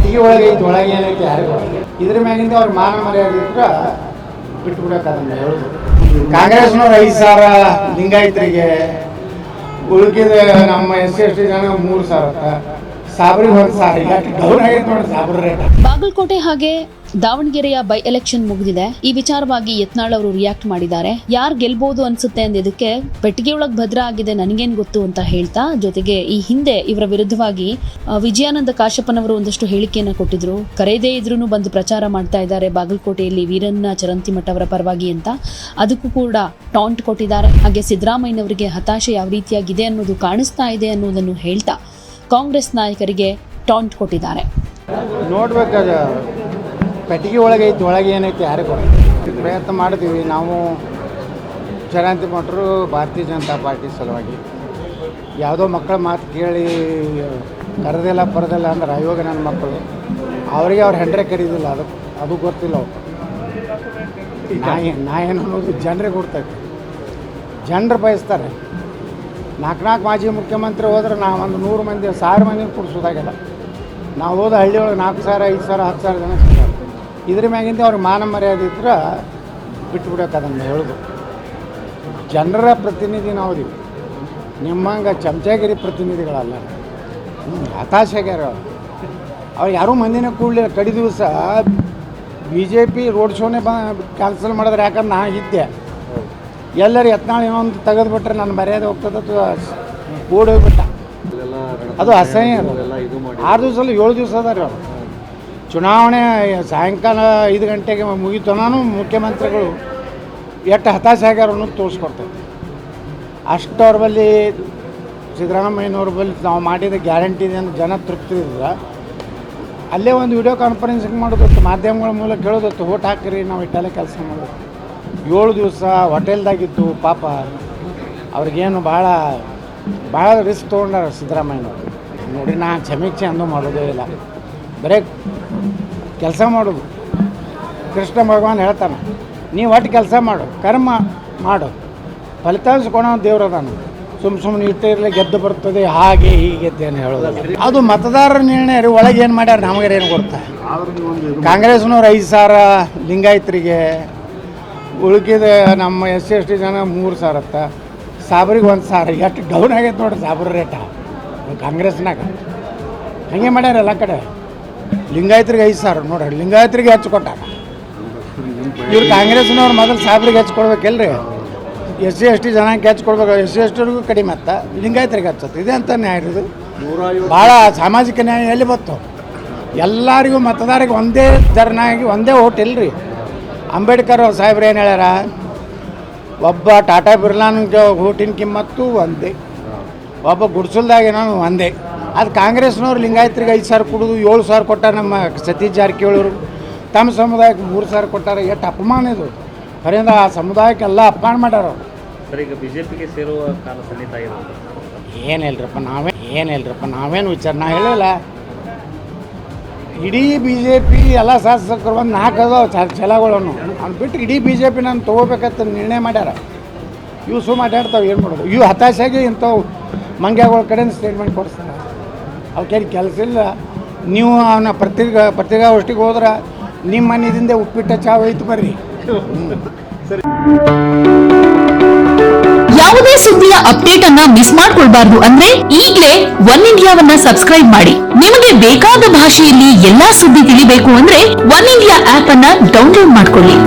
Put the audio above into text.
ಪೆಟ್ಟಿಗೆ ಒಳಗೆ ಐತೆ, ಒಳಗೆ ಏನೈತೆ ಯಾರಿಗೂ ಇದ್ರ ಮ್ಯಾಗಿಂದ ಅವ್ರ ಮಾನ ಮರ್ಯಾದೆ ಇದ್ರೆ ಬಿಟ್ಟು ಬಿಡೋಕ್ಕದನ್ನ ಹೇಳೋದು. ಕಾಂಗ್ರೆಸ್ನವ್ರು 5,000 ಲಿಂಗಾಯತರಿಗೆ, ಉಳ್ಕಿದ ನಮ್ಮ SC/ST ಜನ 3,000, ಸಾಬ್ರಿಗೆ 1,000. ಯಾಕೆ ಡೌನ್ ಆಗೈತೆ ನೋಡಿ ಸಾಬ್ರ ರೇಟ್. ಬಾಗಲಕೋಟೆ ಹಾಗೆ ದಾವಣಗೆರೆಯ ಬೈ ಎಲೆಕ್ಷನ್ ಮುಗಿದಿದೆ. ಈ ವಿಚಾರವಾಗಿ ಯತ್ನಾಳ್ ಅವರು ರಿಯಾಕ್ಟ್ ಮಾಡಿದ್ದಾರೆ. ಯಾರು ಗೆಲ್ಬಹುದು ಅನ್ಸುತ್ತೆ ಅಂದಿದ್ದಕ್ಕೆ ಪೆಟ್ಟಿಗೆಯೊಳಗೆ ಭದ್ರ ಆಗಿದೆ ನನಗೇನ್ ಗೊತ್ತು ಅಂತ ಹೇಳ್ತಾ, ಜೊತೆಗೆ ಈ ಹಿಂದೆ ಇವರ ವಿರುದ್ಧವಾಗಿ ವಿಜಯಾನಂದ ಕಾಶಪ್ಪನವರು ಒಂದಷ್ಟು ಹೇಳಿಕೆಯನ್ನ ಕೊಟ್ಟಿದ್ರು. ಕರೆಯದೇ ಇದ್ರೂ ಬಂದು ಪ್ರಚಾರ ಮಾಡ್ತಾ ಇದ್ದಾರೆ ಬಾಗಲಕೋಟೆಯಲ್ಲಿ ವೀರಣ್ಣ ಚರಂತಿಮಠ ಅವರ ಪರವಾಗಿ ಅಂತ, ಅದಕ್ಕೂ ಕೂಡ ಟಾಂಟ್ ಕೊಟ್ಟಿದ್ದಾರೆ. ಹಾಗೆ ಸಿದ್ದರಾಮಯ್ಯನವರಿಗೆ ಹತಾಶೆ ಯಾವ ರೀತಿಯಾಗಿದೆ ಅನ್ನೋದು ಕಾಣಿಸ್ತಾ ಇದೆ ಅನ್ನೋದನ್ನು ಹೇಳ್ತಾ ಕಾಂಗ್ರೆಸ್ ನಾಯಕರಿಗೆ ಟಾಂಟ್ ಕೊಟ್ಟಿದ್ದಾರೆ. ನೋಡ್ಬೇಕಾದ ಪೆಟ್ಟಿಗೆ ಒಳಗೆ ಐತೆ, ಒಳಗೆ ಏನೈತೆ ಯಾರಿಗೂ ಪ್ರಯತ್ನ ಮಾಡಿದ್ವಿ ನಾವು. ಚರಂತಿಮಠರು ಭಾರತೀಯ ಜನತಾ ಪಾರ್ಟಿ ಸಲುವಾಗಿ ಯಾವುದೋ ಮಕ್ಕಳ ಮಾತು ಕೇಳಿ ಕರೆದಿಲ್ಲ ಪರದಿಲ್ಲ ಅಂದ್ರೆ ಇವಾಗ ನನ್ನ ಮಕ್ಕಳು ಅವರಿಗೆ ಅವ್ರು ಹೆಂಡ್ರೆ ಕರೀದಿಲ್ಲ, ಅದು ಗೊತ್ತಿಲ್ಲ. ನಾ ಏನು ಅನ್ನೋದು ಜನರಿಗೆ ಕೊಡ್ತೈತೆ. ಜನರು ಬಯಸ್ತಾರೆ. 4 ಮಾಜಿ ಮುಖ್ಯಮಂತ್ರಿ ಹೋದ್ರೆ ನಾವು ಒಂದು 100 ಮಂದಿ 1000 ಮಂದಿ ಕೊಡಿಸೋದಾಗಿಲ್ಲ. ನಾವು ಹೋದ ಹಳ್ಳಿ ಒಳಗೆ 4,000, 5,000, 10,000 ಜನ ಸಿಗ್ತಾರೆ. ಇದ್ರ ಮ್ಯಾಗಿಂದ ಅವ್ರಿಗೆ ಮಾನ ಮರ್ಯಾದೆ ಇದ್ರೆ ಬಿಟ್ಟು ಬಿಡೋಕ್ಕದನ್ನು ಹೇಳೋದು. ಜನರ ಪ್ರತಿನಿಧಿ ನಾವು ಇದೀವಿ, ನಿಮ್ಮಂಗೆ ಚಮಚಾಗಿರಿ ಪ್ರತಿನಿಧಿಗಳಲ್ಲ. ಹತಾಶೆಗ್ಯಾರ ಅವ್ರು ಯಾರೂ ಮಂದಿನ ಕೂಡಲಿಲ್ಲ. ಕಡಿ ದಿವಸ BJP ರೋಡ್ ಶೋನೇ ಕ್ಯಾನ್ಸಲ್ ಮಾಡಿದ್ರೆ, ಯಾಕಂದ್ರೆ ನಾ ಇದ್ದೆ. ಎಲ್ಲರೂ ಯತ್ನಾಳ್ ಏನೊಂದು ತೆಗೆದುಬಿಟ್ರೆ ನನ್ನ ಮರ್ಯಾದೆ ಹೋಗ್ತದೆ ಓಡೋಗ್ಬಿಟ್ಟ. ಅದು ಅಸಹ್ಯ. 6 ದಿವಸ ಅಲ್ಲ 7 ದಿವಸ ಅದ ರೀ ಅವರು. ಚುನಾವಣೆ ಸಾಯಂಕಾಲ 5 ಗಂಟೆಗೆ ಮುಗಿತನಾನು ಮುಖ್ಯಮಂತ್ರಿಗಳು ಎಷ್ಟು ಹತಾಶೆ ಆಗ್ಯಾರ ಅನ್ನೋದು ತೋರಿಸ್ಕೊಡ್ತೈತೆ. ಅಷ್ಟು ಅವ್ರ ಬಳಿ ಸಿದ್ದರಾಮಯ್ಯನವ್ರ ಬಳಿ ನಾವು ಮಾಡಿದ ಗ್ಯಾರಂಟಿ ಇದೆ ಅಂತ ಜನ ತೃಪ್ತಿ ಇದ್ರೆ ಅಲ್ಲೇ ಒಂದು ವಿಡಿಯೋ ಕಾನ್ಫರೆನ್ಸಿಂಗ್ ಮಾಡೋದತ್ತು, ಮಾಧ್ಯಮಗಳ ಮೂಲಕ ಹೇಳೋದತ್ತು, ಓಟ್ ಹಾಕಿರಿ ನಾವು ಇಟ್ಟಲ್ಲೇ ಕೆಲಸ ಮಾಡೋದು. 7 ದಿವಸ ಹೋಟೆಲ್ದಾಗಿದ್ದು ಪಾಪ ಅವ್ರಿಗೇನು ಭಾಳ ರಿಸ್ಕ್ ತೊಗೊಂಡಾರ ಸಿದ್ದರಾಮಯ್ಯನವರು. ನೋಡಿ, ನಾ ಸಮೀಕ್ಷೆ ಅಂದು ಮಾಡೋದೇ ಇಲ್ಲ, ಬರೀ ಕೆಲಸ ಮಾಡೋದು. ಕೃಷ್ಣ ಭಗವಾನ್ ಹೇಳ್ತಾನೆ, ನೀವು ಒಟ್ಟು ಕೆಲಸ ಮಾಡು, ಕರ್ಮ ಮಾಡು, ಫಲಿತಾಂಶ ಕೊಡೋ ದೇವ್ರದಾನು. ಸುಮ್ಮನೆ ಇಟ್ಟಿರಲಿ ಗೆದ್ದು ಬರ್ತದೆ ಹಾಗೆ ಹೀಗೆ ಅಂತೇನು ಹೇಳೋದು. ಅದು ಮತದಾರರ ನಿರ್ಣಯ ರೀ. ಒಳಗೆ ಏನು ಮಾಡ್ಯಾರ ನಮಗೆ ಏನು ಗೊತ್ತಾ. ಕಾಂಗ್ರೆಸ್ನವ್ರು 5,000 ಲಿಂಗಾಯತರಿಗೆ, ಉಳ್ಕಿದ ನಮ್ಮ SC/ST ಜನ 3,000, ಸಾಬ್ರಿಗೆ 1,000. ಎಷ್ಟು ಡೌನ್ ಆಗೈತೆ ನೋಡಿ ಸಾಬ್ರ ರೇಟ ಕಾಂಗ್ರೆಸ್ನಾಗ. ಹಾಗೆ ಮಾಡ್ಯಾರ ಎಲ್ಲ ಕಡೆ. ಲಿಂಗಾಯತರಿಗೆ 5,000 ನೋಡ್ರಿ, ಲಿಂಗಾಯತರಿಗೆ ಹೆಚ್ಚು ಕೊಟ್ಟಾರ. ಇವ್ರು ಕಾಂಗ್ರೆಸ್ನವ್ರು ಮೊದಲು ಸಾಬ್ರಿಗೆ ಹೆಚ್ಚು ಕೊಡ್ಬೇಕಲ್ರಿ, SC/ST ಜನಕ್ಕೆ ಹೆಚ್ಚು ಕೊಡ್ಬೇಕು. SC/STರಿಗೂ ಕಡಿಮೆ ಅತ್ತ, ಲಿಂಗಾಯತರಿಗೆ ಹಚ್ಚತ್ತೆ. ಇದೆ ಅಂತ ನ್ಯಾಯ ಇದು. ಭಾಳ ಸಾಮಾಜಿಕ ನ್ಯಾಯ ಎಲ್ಲಿ ಬಂತು? ಎಲ್ಲರಿಗೂ ಮತದಾರಿಗೆ ಒಂದೇ ಥರನಾಗಿ ಒಂದೇ ಓಟ್ ಇಲ್ರಿ. ಅಂಬೇಡ್ಕರ್ ಸಾಹೇಬ್ರು ಏನು ಹೇಳ್ಯಾರ, ಒಬ್ಬ ಟಾಟಾ ಬಿರ್ಲಾನ್ಗೆ ಓಟಿನ ಕಿಮ್ಮತ್ತು ಒಂದೇ, ಒಬ್ಬ ಗುಡ್ಸಲ್ದಾಗೇನೋ ಒಂದೇ. ಅದು ಕಾಂಗ್ರೆಸ್ನವ್ರು ಲಿಂಗಾಯತರಿಗೆ 5,000 ಕೊಡೋದು, 7,000 ಕೊಟ್ಟಾರ. ನಮ್ಮ ಸತೀಶ್ ಜಾರಕಿಹೊಳಿ ತಮ್ಮ ಸಮುದಾಯಕ್ಕೆ 3,000 ಕೊಟ್ಟಾರ. ಎಷ್ಟು ಅಪಮಾನ ಇದು! ಖರೇಂದ್ರ ಆ ಸಮುದಾಯಕ್ಕೆಲ್ಲ ಅಪಮಾನ ಮಾಡ್ಯಾರ ಅವರು. ಈಗ BJPಗೆ ಸೇರುವ ಕಾಲ ಸನ್ನಿಹಿತ ಇರೋದು ಏನಿಲ್ರಪ್ಪ ನಾವೇನು ವಿಚಾರ ನಾ ಹೇಳಿಲ್ಲ. ಇಡೀ BJP ಎಲ್ಲ ಶಾಸಕರು ಒಂದು 4 ಅದಾವ ಛಲಗಳನ್ನು ಅವ್ನು ಬಿಟ್ಟು ಇಡೀ BJP ನಾನು ತೊಗೋಬೇಕಂತ ನಿರ್ಣಯ ಮಾಡ್ಯಾರ. ಇವು ಸುಮ್ಮ ಮಾತಾಡ್ತಾವೆ, ಏನು ಮಾಡೋದು? ಇವು ಹತಾಶೆಯಾಗಿ ಇಂಥವು ಮಂಗ್ಯಾಗಳ ಕಡೆಯಿಂದ ಸ್ಟೇಟ್ಮೆಂಟ್ ಕೊಡಿಸ್ತಾರೆ. ಅವಕ್ಕೇನು ಕೆಲಸ ಇಲ್ಲ. ನೀವು ಅವನ ಪತ್ರಿಕಾಗೋಷ್ಠಿಗೆ ಹೋದ್ರೆ ನಿಮ್ಮ ಮನೆಯಿಂದ ಉಪ್ಪಿಟ್ಟ ಚಾವ್ ಐತು ಬರ್ರಿ. ಯಾವುದೇ ಸುದ್ದಿಯ ಅಪ್ಡೇಟ್ ಅನ್ನ ಮಿಸ್ ಮಾಡ್ಕೊಳ್ಬಾರ್ದು ಅಂದ್ರೆ ಈಗಲೇ ಒನ್ ಇಂಡಿಯಾವನ್ನ ಸಬ್ಸ್ಕ್ರೈಬ್ ಮಾಡಿ. ನಿಮಗೆ ಬೇಕಾದ ಭಾಷೆಯಲ್ಲಿ ಎಲ್ಲಾ ಸುದ್ದಿ ತಿಳಿಬೇಕು ಅಂದ್ರೆ ಒನ್ ಇಂಡಿಯಾ ಆಪ್ ಅನ್ನ ಡೌನ್ಲೋಡ್ ಮಾಡ್ಕೊಳ್ಳಿ.